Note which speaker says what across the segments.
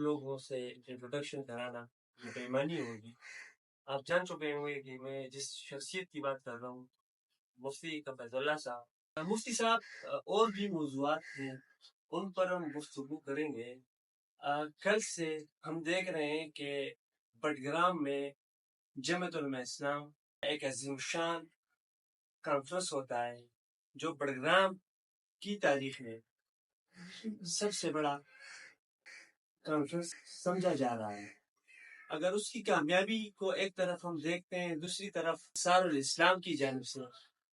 Speaker 1: لوگوں سے انٹروڈکشن کرانا یہ بےمانی ہوگی. آپ جان چکے ہوئے کہ میں جس شخصیت کی بات کر رہا ہوں مفتی قبض اللہ صاحب. مفتی صاحب اور بھی موضوعات ہیں ان پر ہم گفتگو کریں گے. کل سے ہم دیکھ رہے ہیں کہ بٹگرام میں جمعیت علماء اسلام ایک عظیم شان کانفرنس ہوتا ہے جو بٹگرام کی تاریخ میں سب سے بڑا کانفرنس سمجھا جا رہا ہے. اگر اس کی کامیابی کو ایک طرف ہم دیکھتے ہیں دوسری طرف انصار الاسلام کی جانب سے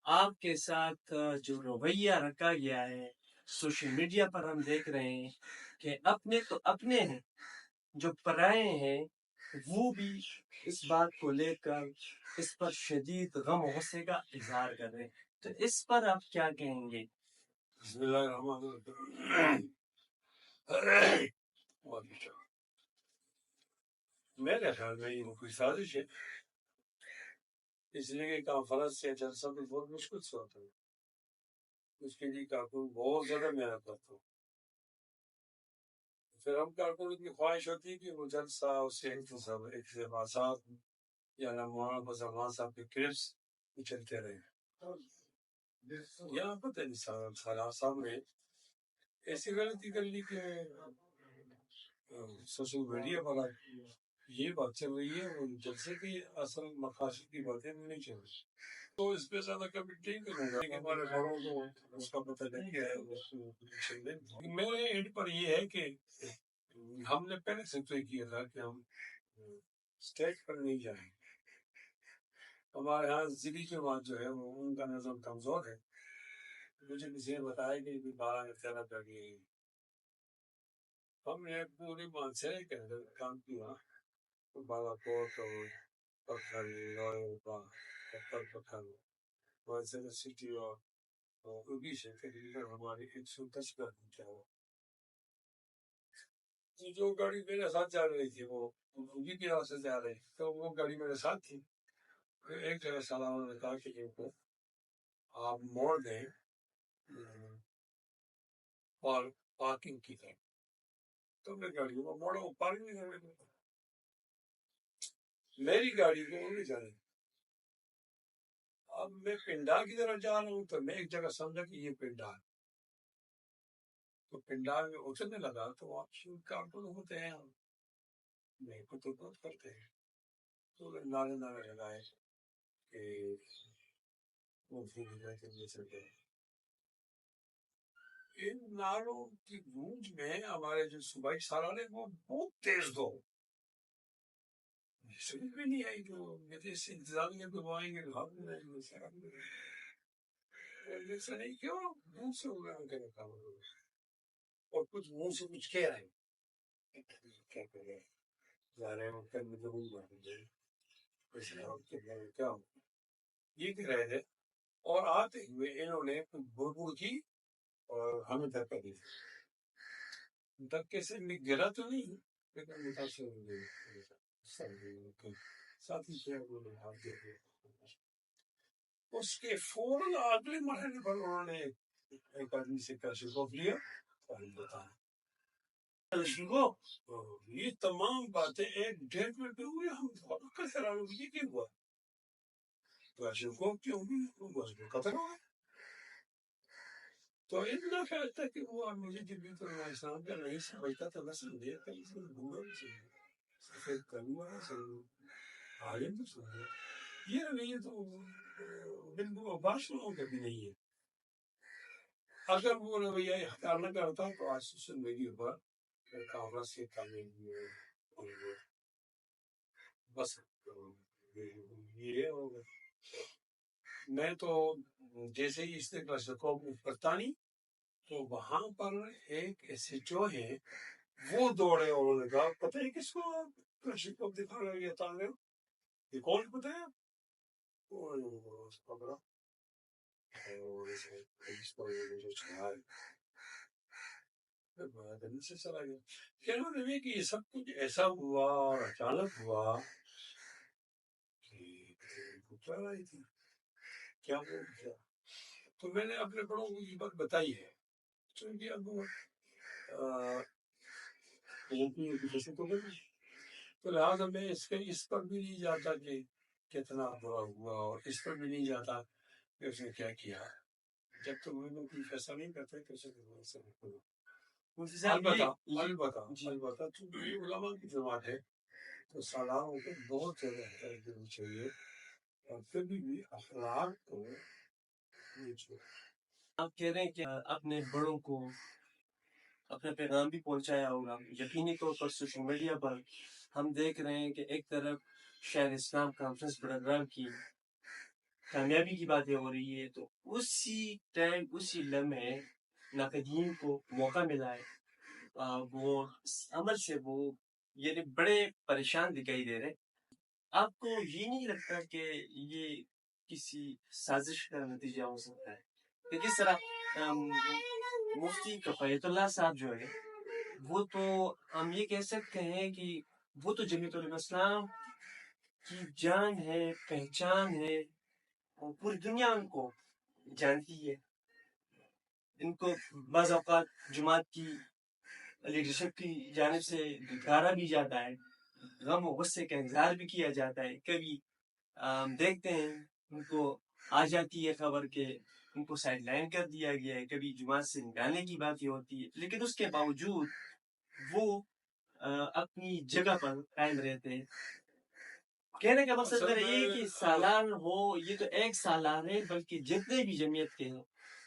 Speaker 1: آپ کے ساتھ جو رویہ رکھا گیا ہے سوشل میڈیا پر ہم دیکھ رہے ہیں کہ اپنے تو اپنے ہیں جو پرائے ہیں وہ بھی اس بات کو لے کر اس پر شدید غم و غصے کا اظہار کر رہے ہیں. تو اس پر آپ کیا کہیں گے؟
Speaker 2: بسم اللہ الرحمن الرحیم. میرے خیال میں یہ کوئی سازش ہے، اس لیے کہ کانفرنس سے جلسہ بھی بہت مشکل سے ہوتا ہے. اس کے لیے کارکن بہت زیادہ محنت کرتا ہوں. پھر ہم کارکنوں کی خواہش ہوتی ہے کہ وہ جلسہ اس سے اقتباسات یا مولانا فضل الرحمان صاحب کے کلپس چلتے رہے. یہاں پتہ نہیں سالار صاحب نے ایسی غلطی کر لی کہ سوشل میڈیا پر یہ بات چل رہی ہے اور جلسے کی اصل مقاصد کی باتیں نہیں چل رہی. تو اس پہ زیادہ کمنٹ نہیں کروں گا کہ ہمارے بڑوں کو اس کا پتہ نہیں ہے. میرے اینڈ پر یہ ہے کہ ہم نے پہلے سے طے کیا تھا کہ ہم اسٹیج پر نہیں جائیں. ہمارے ہاں ضلعی جماعت جو ہے وہ ان کا نظم کمزور ہے. مجھے کسی نے بتایا کہ 12 طرح کر لیے. ہم نے پوری معاشرے کے اندر کام کیا. بالا کوٹ اور پتھر معاشرے سٹی اور اگی سے تقریباً ہماری 110 گھر پہنچا. جو گاڑی میرے ساتھ جا رہی تھی وہ اگی کی طرف سے جا رہی تھی تو وہ گاڑی میرے ساتھ تھی. ایک جگہ سلام نے کہا کہ ان کو آپ موڑ دیں پارکنگ کی طرف. تو میں گاڑی کو موڑا وہ پارکنگ کرنے کو. میری گاڑی کو وہ نہیں جانے. اب میں پنڈال کی طرف جا رہا ہوں تو میں ایک جگہ سمجھا کہ یہ پنڈال. تو پنڈال میں اترنے لگا تو وہاں کارٹون ہوتے ہیں نہیں کو تو بہت کرتے ہیں. تو نعرے لگائے کہ وہ چلتے ہیں. ان نعروں کی گونج میں ہمارے جو صوبائی سالار ہیں وہ بہت تیز دو سمجھ میں نہیں آئی. جو میرے سے انتظامیہ کو آئیں گے ایسا نہیں کیوں منہ سے ہو گیا اور کچھ منہ سے کچھ کہہ رہے ہیں کیا کر رہے ہیں جا رہے ہیں کل میں ضرور کیا یہ کہہ رہے تھے. اور آتے ہوئے انہوں نے بڑبڑ کی اور ہمیں دھکا دی. دھکے سے گرا تو نہیں لیکن متاثر ہو گئے. ساتھی تھے اس کے فوراً اگلے مرحلے پر انہوں نے ایک آدمی سے کاشف لیا بتایا. یہ تمام باتیں 1.5 منٹ میں ہوئی. ہم بہت حیران ہوئے یہ کیوں ہوا. کو کیوں قتل ہو گئے. تو اتنا خیال تھا کہ وہ مجھے جب اسلام کا نہیں سمجھتا تھا. میں سمجھے سفید کروں عالم تو سمجھے یہ رویہ تو بالکل بادشاہوں کا بھی نہیں ہے. اگر وہ رویہ اختیار نہ کرتا تو آج سوشل میڈیا پر کانفرنس سے کامیابی بس یہ ہوگا. میں تو جیسے ہی استقلال سے قوم کرتا نہیں تو وہاں پر ایک ایس ایچ او ہے وہ دوڑے اور انہوں نے کہا پتہ ہے کس کو دکھا رہا ہے تانگے یہ کون پتہ ہے سے چلا گیا. کہنا رہے کہ یہ سب کچھ ایسا ہوا اور اچانک ہوا کہ رہی تھی کیا وہ کیا. تو میں نے اپنے بڑوں کو یہ بات بتائی ہے. چونکہ اب جیسے تو لہٰذا میں اس پر بھی نہیں جاتا کہ کتنا برا ہوا، اور اس پر بھی نہیں جاتا کہ اس نے کیا کیا ہے. جب تک وہ لوگ کوئی فیصلہ نہیں کرتے کیسے البتہ چونکہ یہ علماء کی جماعت ہے تو سالاروں کو بہت زیادہ احتیاط کرنی چاہیے، اور کبھی بھی اخلاق کو نہیں چھوڑنا.
Speaker 1: آپ کہہ رہے ہیں کہ اپنے بڑوں کو اپنا پیغام بھی پہنچایا ہوگا. یقینی طور پر سوشل میڈیا پر ہم دیکھ رہے ہیں کہ ایک طرف شہر اسلام کانفرنس پروگرام کی کامیابی کی باتیں ہو رہی ہے، تو اسی ٹائم اسی لمحے ناقدین کو موقع ملا ہے. وہ اس عمل سے وہ یعنی بڑے پریشان دکھائی دے رہے. آپ کو یہ نہیں لگتا کہ یہ کسی سازش کا نتیجہ ہو سکتا ہے کہ کس طرح مفتی کفایت اللہ صاحب جو ہے وہ تو ہم یہ کہہ سکتے ہیں کہ وہ تو جمعیت علماء اسلام کی جان ہے، پہچان ہے، اور پوری دنیا ان کو جانتی ہے. ان کو بعض اوقات جماعت کی لیڈرشپ کی جانب سے دھتکارا بھی جاتا ہے، غم و غصے کا اظہار بھی کیا جاتا ہے. کبھی دیکھتے ہیں ان کو آ جاتی ہے خبر کہ ان کو سائڈ لائن کر دیا گیا ہے، کبھی جماعت سے نکالنے کی بات ہی ہوتی ہے، لیکن اس کے باوجود وہ اپنی جگہ پر قائم رہتے ہیں. کہنے کا مقصد میرا یہ ہے کہ سالار ہو، یہ تو ایک سالار ہے، بلکہ جتنے بھی جمعیت کے ہیں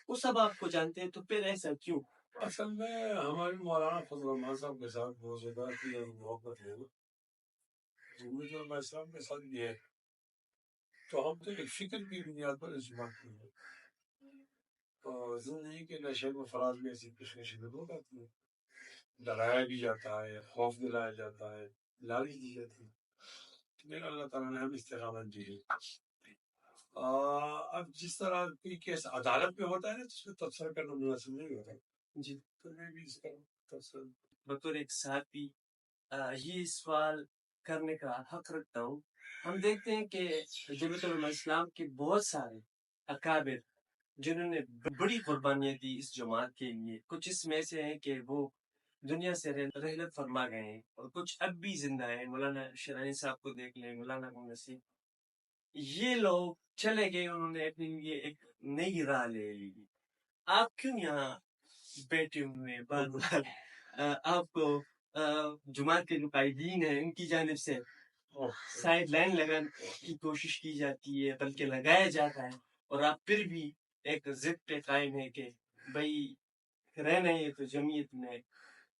Speaker 1: وہ سب آپ کو جانتے ہیں، تو پھر ایسا کیوں؟
Speaker 2: اصل میں ہمارے مولانا فضل الرحمان صاحب کے ساتھ بہت زیادہ کی محبت ہے، جمعیت علماء اسلام کے ساتھ بھی ہے، تو ہم تو ایک فکر کی بنیاد پر اس بات کی ہے. اور زندگی کے نشے و فراز میں ایسی کچھ شدت ہو جاتی ہے، ڈرایا بھی جاتا ہے، خوف دلایا جاتا ہے، لالچ دی جاتی ہے، لیکن اللہ تعالیٰ نے ہم استقامت دی ہے. اب جس طرح کوئی کیس عدالت میں ہوتا ہے نا، اس میں تبصرہ کرنا مناسب نہیں ہوتا.
Speaker 1: جی،
Speaker 2: تو میں بھی اس کا تبصرہ
Speaker 1: بطور ایک صحافی یہ سوال کرنے کا حق رکھتا ہوں. ہم دیکھتے ہیں کہ جمعیت علماء اسلام کے بہت سارے اکابر جنہوں نے بڑی قربانیاں دی اس جماعت کے لیے، کچھ اس میں سے ہیں کہ وہ دنیا سے رحلت فرما گئے ہیں، اور کچھ اب بھی زندہ ہیں. مولانا شرانی صاحب کو دیکھ لیں، مولانا نصیر، یہ لوگ چلے گئے، انہوں نے اپنے لیے ایک نئی راہ لے لی. آپ کیوں یہاں بیٹھے ہوئے ہیں؟ بار بار آپ کو جماعت کے جو قائدین ہیں ان کی جانب سے سائڈ لائن لگانے کی کوشش کی جاتی ہے، بلکہ لگایا جاتا ہے، اور آپ پھر بھی ایک ضد پہ قائم ہے کہ بھائی رہنا ہے تو جمعیت میں.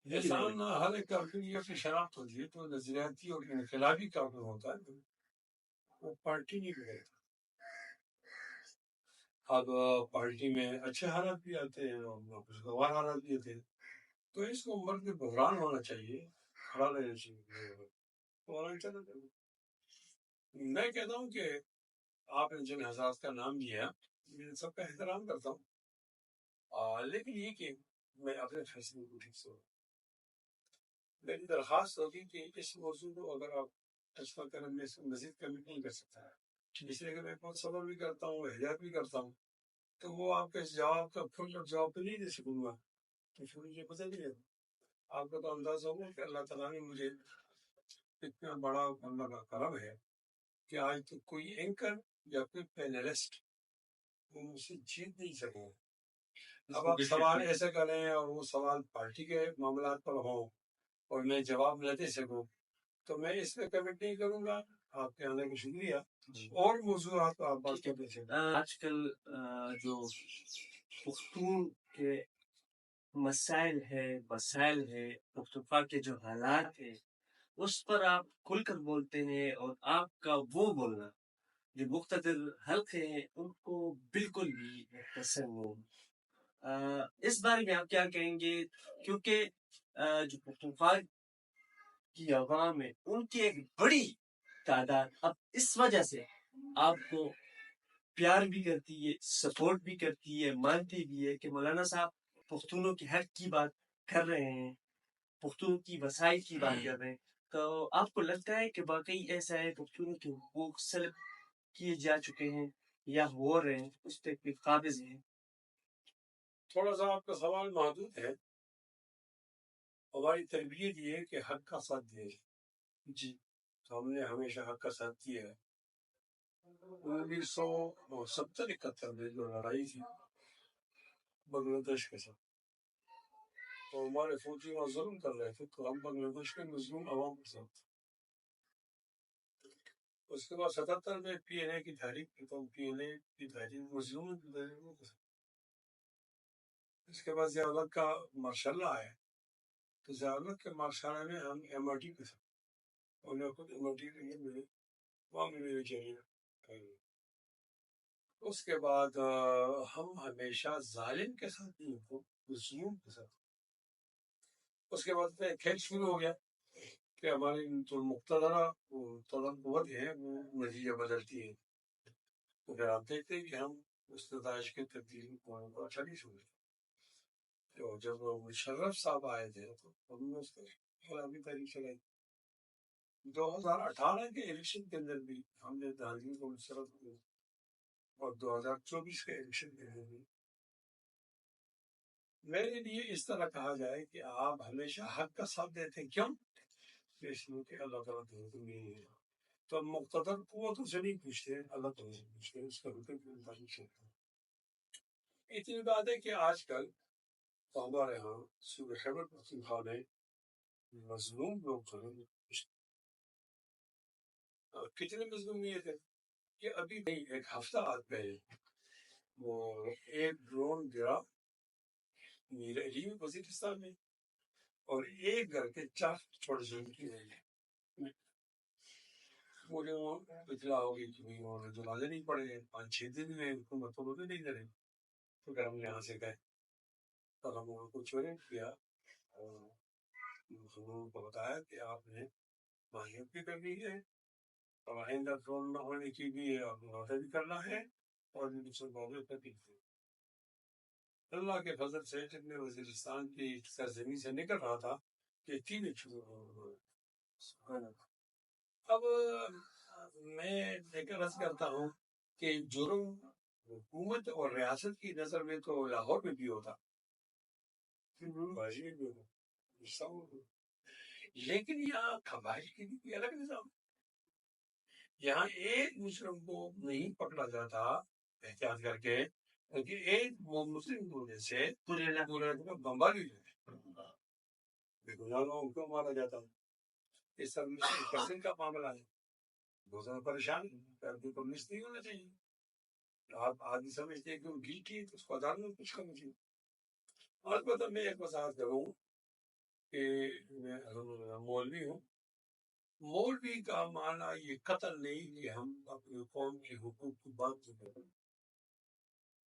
Speaker 2: انسان ہر ایک کافر کی اپنی شناخت ہوتی ہے، تو نظریاتی اور انقلابی کافر ہوتا ہے، وہ پارٹی نہیں کرے. اب پارٹی میں اچھے حالات بھی آتے ہیں اور خوشگوار حالات بھی آتے ہیں، تو اس کو مرد بحران ہونا چاہیے، کھڑا رہنا چاہیے. میں کہتا ہوں کہ آپ نے جن حضرات کا نام لیا میں سب کا احترام کرتا ہوں، لیکن یہ کہ میں اپنے فیصلے کو ٹھیک سے میری درخواست ہوگی کہ اس موضوع کو اگر آپ فیصلہ کریں میں اس کو مزید کمی نہیں کر سکتا ہے، اس لیے کہ میں بہت صبر بھی کرتا ہوں، احتیاط بھی کرتا ہوں، تو وہ آپ کے اس جواب کا فل جواب تو نہیں دے سکوں گا، تو پھر مجھے پتہ نہیں ہے. آپ کو تو اندازہ ہوگا کہ اللہ تعالیٰ نے مجھے اتنا بڑا اللہ کا کرم ہے کہ آج تک کوئی اینکر یا کوئی پینلسٹ وہ مجھ سے جیت نہیں سکے. اب آپ سوال ایسے کریں اور وہ سوال پارٹی کے معاملات پر ہوں اور میں جواب نہ دے سکوں، تو میں اس پہ کمنٹ نہیں کروں گا. آپ کے آنے کا شکریہ. اور موضوعات آپ بات کر دیتے ہیں.
Speaker 1: آج کل جو پختون کے مسائل ہے، مسائل ہے، پختونخوا کے جو حالات ہیں اس پر آپ کھل کر بولتے ہیں، اور آپ کا وہ بولنا جو مقتدر حلقے ہیں ان کو بالکل بھی پسند نہیں. اس بارے میں آپ کیا کہیں گے؟ کیونکہ جو پختونخوا کی عوام ہے ان کی ایک بڑی تعداد اب اس وجہ سے آپ کو پیار بھی کرتی ہے، سپورٹ بھی کرتی ہے، مانتی بھی ہے کہ مولانا صاحب پختونوں کے حق کی بات کر رہے ہیں، پختونوں کی وسائل کی بات کر رہے ہیں. تو آپ کو لگتا ہے کہ واقعی ایسا ہے پختونوں کے حقوق سلب کیے جا چکے ہیں یا ہو رہے ہیں، اس پہ کوئی قابض ہے؟
Speaker 2: تھوڑا سا آپ کا سوال محدود ہے. ہماری تربیت یہ ہے کہ حق کا ساتھ دیں
Speaker 1: جی
Speaker 2: تو ہم نے ہمیشہ حق کا ساتھ دیا ہے 1970-71 میں جو لڑائی تھی بنگلہ دیش کے ساتھ تو ہمارے فوجی وہاں ظلم کر رہے تھے تو ہم بنگلہ دیش کے مظلوم عوام کے ساتھ تھے۔ اس کے بعد 77 میں پی این اے کی تحریک کی تو پی این اے کی تحریک مظلوم کی تحریک کے ساتھ۔ اس کے بعد ضیاء الحق کا مارشاء اللہ آیا تو ضیاء الحق کے مارشاء اللہ میں ہم ایم آر ٹی کے ساتھ انہیں خود ایم آر ٹی کے لیے ملے وہاں بھی میرے چہرے اس کے بعد ہم ہمیشہ ظالم کے ساتھ نہیں تو مظلوم کے ساتھ۔ اس کے بعد کھیل شروع ہو گیا کہ ہماری جو مقتدرہ طلب قوت ہے وہ نتیجہ بدلتی ہے تو پھر آپ دیکھتے ہیں کہ ہم اس نتائج کے تبدیل کو اچھا نہیں سمجھتے تو جب مشرف صاحب آئے تھے تو ہم نے اس کا خلافی تحریک چلائی 2018 کے الیکشن کے اندر بھی ہم نے دہلی کو مشرف کیا اور 2024 کے الیکشن کے اندر بھی میرے لیے اس طرح کہا جائے کہ آپ ہمیشہ حق کا ساتھ دیتے ہیں کیوں اس لیے کہ اللہ تعالیٰ نہیں ہے تو ہم مقتدر قوتوں سے نہیں پوچھتے اللہ تعالیٰ سے پوچھتے اس کا حکم کے مطابق چلتے ہیں۔ اتنی بات ہے کہ آج کل تو ہمارے ہاں صوبہ خیبر پختونخوا میں مظلوم لوگ جو ہیں کتنے مظلومیت ہے کہ ابھی نہیں ایک ہفتہ بعد پہلے وہ ایک ڈرون گرا میر علی میں وزیرستان میں اور ایک گھر کے 4 چھوٹے چھوٹے مجھے وہ اطلاع ہوگی کہ وہ جنازے نہیں پڑے 5-6 دن میں حکومت کو روزے نہیں کرے تو پھر ہم یہاں سے گئے تو ہم لوگوں کو چورے کیا اور ہم لوگوں کو بتایا کہ آپ نے ماہیت بھی کرنی ہے اور آئندہ ڈرون نہ ہونے کی بھی آپ روزہ بھی کرنا ہے اور دوسرے موقع پہ بھی اللہ کے فضل سے جب میں وزیرستان کی سرزمین سے نکل رہا تھا کہ 3 شروع ہو گئے۔ سبحان اللہ۔ اب میں ایک عرض کرتا ہوں کہ جرم حکومت اور ریاست کی نظر میں تو لاہور میں بھی ہوتا لیکن یہاں قبائل کے لیے کوئی الگ نظام یہاں ایک مجرم کو نہیں پکڑا جاتا احتیاط کر کے کیونکہ ایک مسلم ہونے سے پورے علاقے بمباری ہو جاتی بے گناہ لوگوں کو مارا جاتا یہ سب پرسن کا معاملہ ہے بہت زیادہ پریشان پولیس نہیں ہونا چاہیے آپ آدمی سمجھتے ہیں کہ وہ گلٹی ہے تو اس کو عدالت میں کچھ کرنا چاہیے البتہ میں ایک وضاحت کروں کہ میں مولوی ہوں مولوی کا معنی یہ قتل نہیں کہ ہم اپنی قوم کے حقوق کی بات نہیں کریں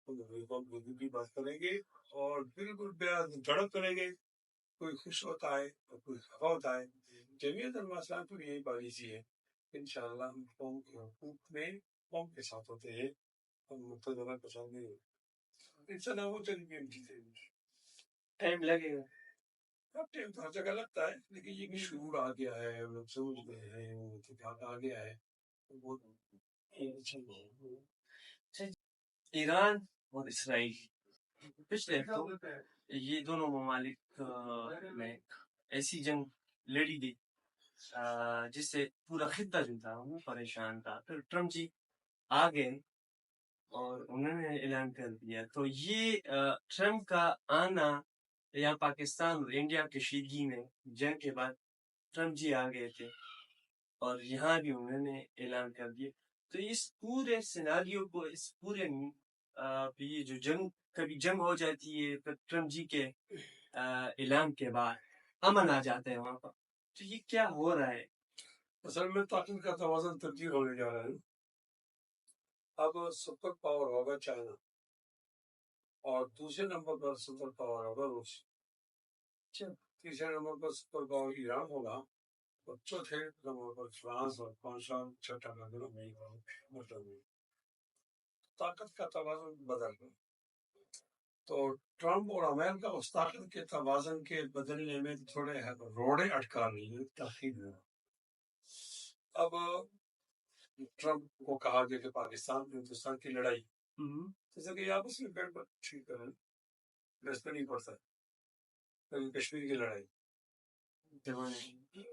Speaker 2: ہم اپنی قوم کے حقوق کی بات کریں گے اور بالکل بے جھڑپ کریں گے کوئی خوش ہوتا ہے اور کوئی خفا ہوتا ہے جمعیت علماء اسلام کی یہی پالیسی ہے انشاءاللہ ہم قوم کے حقوق میں قوم کے ساتھ ہوتے ہیں ہم مقتدرہ کے ساتھ نہیں ہوتے انشاءاللہ وہ چلی گئی چیزیں ٹائم لگے گا اب ٹائم تو ہر جگہ لگتا ہے لیکن یہ کہ شعور آ گیا ہے لوگ سمجھ گئے ہیں اتفاق آ گیا ہے وہ
Speaker 1: ایران اور اسرائیل پچھلے ہفتوں یہ دونوں ممالک میں ایسی جنگ لڑی گئی جس سے پورا خطہ جو تھا وہ پریشان تھا پھر ٹرمپ جی آ گئے اور انہوں نے اعلان کر دیا تو یہ ٹرمپ کا آنا یا پاکستان اور انڈیا کشیدگی میں جنگ کے بعد ٹرمپ جی آ گئے تھے اور یہاں بھی انہوں نے اعلان کر دیا تو اس پورے سیناریو کو اس پورے یہ جو جنگ کبھی جنگ ہو جاتی ہے پھر ٹرمپ جی کے اعلان کے بعد امن آ جاتا ہے وہاں پر تو یہ کیا ہو رہا ہے
Speaker 2: اصل میں طاقت کا توازن تبدیل ہونے جا رہا ہے اب سپر پاور ہوگا چائنا اور دوسرے نمبر پر سپر پاور ہوگا روس تیسرے نمبر پر سپر پاور ایران ہوگا اور چوتھے نمبر پر فرانس اور پانچواں چھٹا نمبر امریکہ طاقت کا توازن بدل گیا تو ٹرمپ اور امریکہ اس طاقت کے توازن کے بدلنے میں تھوڑے روڑے اٹکا رہی ہے تاخیر ہے اب ٹرمپ کو کہا گیا کہ پاکستان اور ہندوستان کی لڑائی جیسے کہ آپس میں بیٹھ کر ٹھیک کریں بس پہ نہیں پڑتا کبھی کشمیر کی لڑائی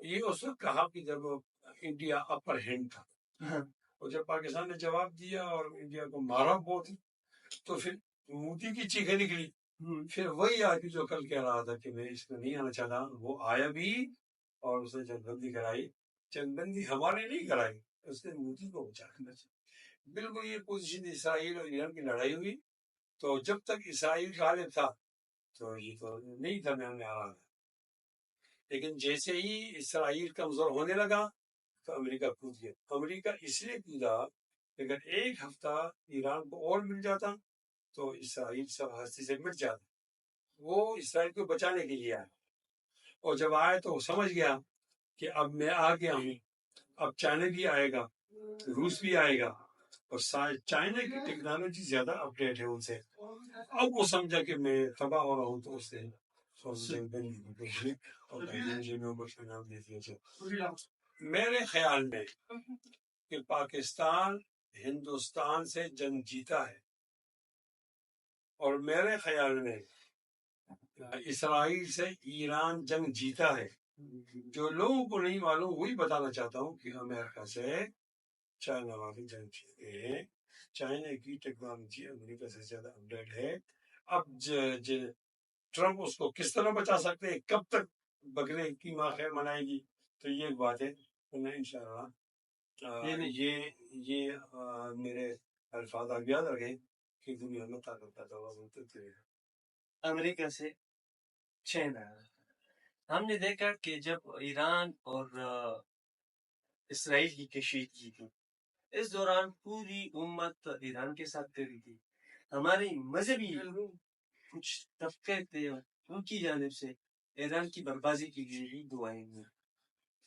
Speaker 2: یہ اس وقت کہا کہ جب انڈیا اپر ہینڈ تھا، اور جب پاکستان نے جواب دیا اور انڈیا کو مارا بہت، تو پھر مودی کی چیخیں نکلی. پھر وہی آدمی جو کل کہہ رہا تھا کہ میں اس میں نہیں آنا چاہتا، وہ آیا بھی اور اس نے جنگ بندی کرائی. جنگ بندی ہمارے نہیں کرائی، اس نے مودی کو بچا کر. بالکل یہ پوزیشن اسرائیل اور ایران کی لڑائی ہوئی، تو جب تک اسرائیل غالب تھا تو یہ تو نہیں تھا میں آ رہا تھا. لیکن جیسے ہی اسرائیل کمزور ہونے لگا تو امریکہ کود گیا. امریکہ اس لیے کودا کہ اگر ایک ہفتہ ایران کو اور مل جاتا تو اسرائیل سب ہستی سے مٹ جاتا. وہ اسرائیل کو بچانے کے لیے آیا، اور جب آئے تو وہ سمجھ گیا کہ اب میں آ گیا ہوں، اب چائنا بھی آئے گا، روس بھی آئے گا، اور چائنا کی ٹیکنالوجی زیادہ اپڈیٹ ہے ان سے. اب وہ سمجھا کہ میں تباہ ہو رہا ہوں، تو اس سے میرے خیال میں کہ پاکستان ہندوستان سے جنگ جیتا ہے، اور میرے خیال میں اسرائیل سے ایران جنگ جیتا ہے. جو لوگوں کو نہیں معلوم وہی بتانا چاہتا ہوں کہ امریکہ سے چائنا والی جنگ جیتے ہیں. چائنا کی ٹیکنالوجی امریکہ سے زیادہ اپڈیٹ ہے. اب ٹرمپ اس کو کس طرح بچا سکتے ہیں، کب تک بکرے کی ماں خیر منائے گی، تو یہ ایک بات ہے. انشاءاللہ یہ میرے الفاظ آپ یاد رکھیں کہ دنیا میں طاقت کا دعویٰ بولتے ہیں.
Speaker 1: امریکہ سے چائنا. ہم نے دیکھا کہ جب ایران اور اسرائیل کی کشیدگی تھی، اس دوران پوری امت ایران کے ساتھ کھڑی تھی. ہمارے مذہبی کچھ طبقے تھے، ان کی جانب سے ایران کی بربادی کے لیے بھی دعائیں ہوئی.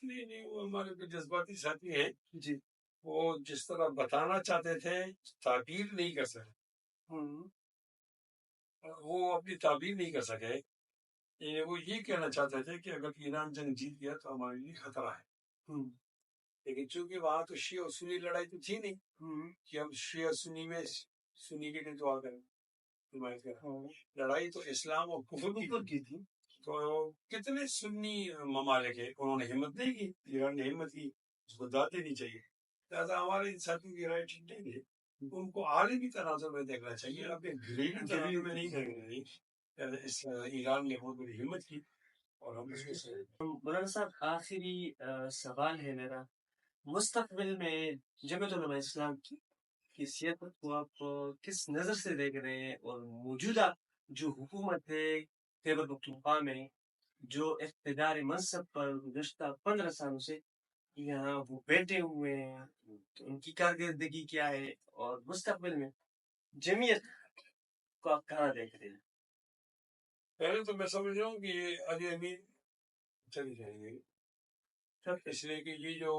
Speaker 2: نہیں وہ ہمارے کو جذباتی ساتھی ہیں
Speaker 1: جی،
Speaker 2: وہ جس طرح بتانا چاہتے تھے تعبیر نہیں کر سکے. وہ اپنی تعبیر نہیں کر سکے. وہ یہ کہنا چاہتے تھے کہ اگر ایران جنگ جیت گیا تو ہمارے لیے خطرہ ہے. لیکن چونکہ وہاں تو شیعہ اور سنی لڑائی تو تھی نہیں کہ ہم شیعہ سنی میں سنی کے لیے دعا کریں، حمایت کریں. لڑائی تو اسلام اور کفر کی تھی. تو کتنے سنی ممالک ہیں، انہوں نے ہمت نہیں کی. ایران نے ہمت کی، اس کو داد دینی چاہیے. لہٰذا ہمارے ساتھیوں کی رائے ٹھیک نہیں ہے، ان کو عالمی تناظر میں دیکھنا چاہیے، اپنے گھریلو تناظر میں نہیں دیکھنا چاہیے. ایران نے بہت بڑی ہمت کی اور ہم اس کو
Speaker 1: مولانا صاحب آخری سوال ہے میرا. مستقبل میں جمعیت علماء اسلام کی سیاست کو آپ کس نظر سے دیکھ رہے ہیں، اور موجودہ جو حکومت ہے خیبر پختونخوا میں جو اقتدار منصب پر گزشتہ 15 سالوں سے یہاں وہ بیٹھے ہوئے ہیں، تو ان کی کارکردگی کیا ہے، اور مستقبل میں جمعیت کو آپ کہاں دیکھ رہے ہیں؟
Speaker 2: پہلے تو میں سمجھ رہا ہوں کہ یہ علی امین چلی جائیں گے، اس لیے کہ یہ جو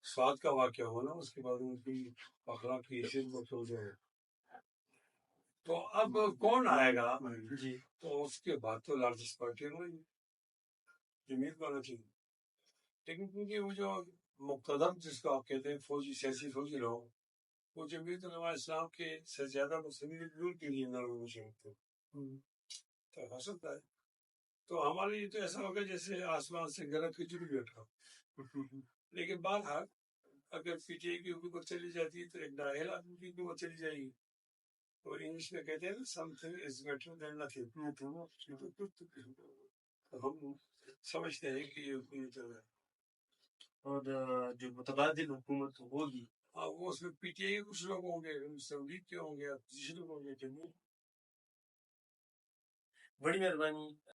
Speaker 2: سواد کا واقعہ ہوا نا، اس کے بعد ان کی اخلاق کی حیثیت میں ہو جائے. تو اب کون آئے گا
Speaker 1: جی،
Speaker 2: تو اس کے بعد تو لارجسٹ پارٹی ہوگی، جمعیت کو آنا چاہیے. لیکن کیونکہ وہ جو مقتدر جس کو آپ کہتے ہیں فوجی سیاسی فوجی لوگ، وہ جمعیت علماء اسلام کے سے زیادہ مسلم لیگ کے لیے نروش ہوتے تو ہو سکتا ہے. تو ہمارے لیے تو ایسا ہوگا جیسے آسمان سے گرد کے جڑ بیٹھا. لیکن بہرحال اگر پی ٹی آئی کی حکومت چلی جاتی ہے تو ایک نااہل آدمی کی حکومت چلی جائے گی. تو انگلش میں کہتے ہیں نا some thing is better than nothing. ہم سمجھتے ہیں کہ یہ حکومت چل رہا ہے،
Speaker 1: اور جو متبادل حکومت ہوگی
Speaker 2: وہ اس میں پی ٹی آئی کے کچھ لوگ ہوں گے، مسلم لیگ کے ہوں گے، اپوزیشن ہوں گے.
Speaker 1: بڑی مہربانی.